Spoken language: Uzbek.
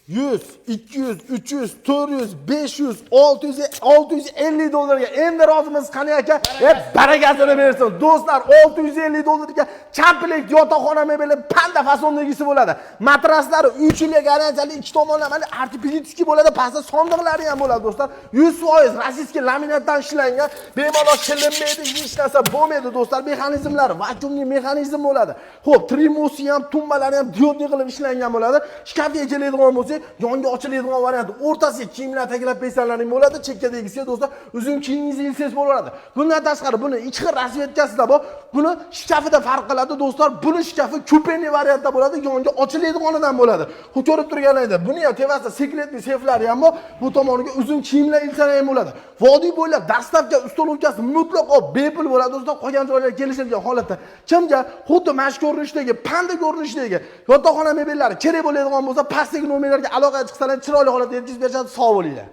100, 200, 300, 400, 500, 600, 650 dollarga endi rozimiz qani aka? Barakasini bersin. Do'stlar, 650 dollarga champilik yotoqxona mebeli panda fasondagisi bo'ladi. Matraslari 3 yilga garantiyali 2 tomonlamali ortopedический bo'ladi, pastda sondiqlari ham bo'ladi do'stlar. 100% rossiyskiy laminatdan ishlangan, bemalol shilinmaydi, hech narsa bo'lmaydi do'stlar. Mexanizmlari vakuumli mexanizm bo'ladi. Xo'p, trimosi ham, tumbalari ham diodli qilib ishlangan bo'ladi. Shkafga keladigan bo'lsa, yonga ochiladigan variant, o'rtasiga kiyimlar taglab peysanlaring bo'ladi, chekkadagisiga do'stlar uzun kiyimingizni ilsangiz bo'laveradi. Bundan tashqari buni ichki rasvetkasida bor. Buni shkafida farq qiladi do'stlar. Buni shkafi kupenli variantda bo'ladi, yonga ochiladiganidan bo'ladi. Xo'p, ko'rib turganingizda, buni ham tevasida sekretli seflari ham bor. Bu tomoniga uzun kiyimlar ilsana ham bo'ladi. Vodiy bo'ylab dastavka ustolovkasi mutlaqo bepul bo'ladi do'stlar. Qolgan joylarga kelishilgan holatda kimga xuddi mashhur ko'rinishdagi, panda ko'rinishidagi yotoqxona mebellari kerak bo'ladigan bo'lsa, pastdagi nomerlarga aloqa chiqsalar chiroyli holatda yetkazib berishadi. Sog' bo'linglar.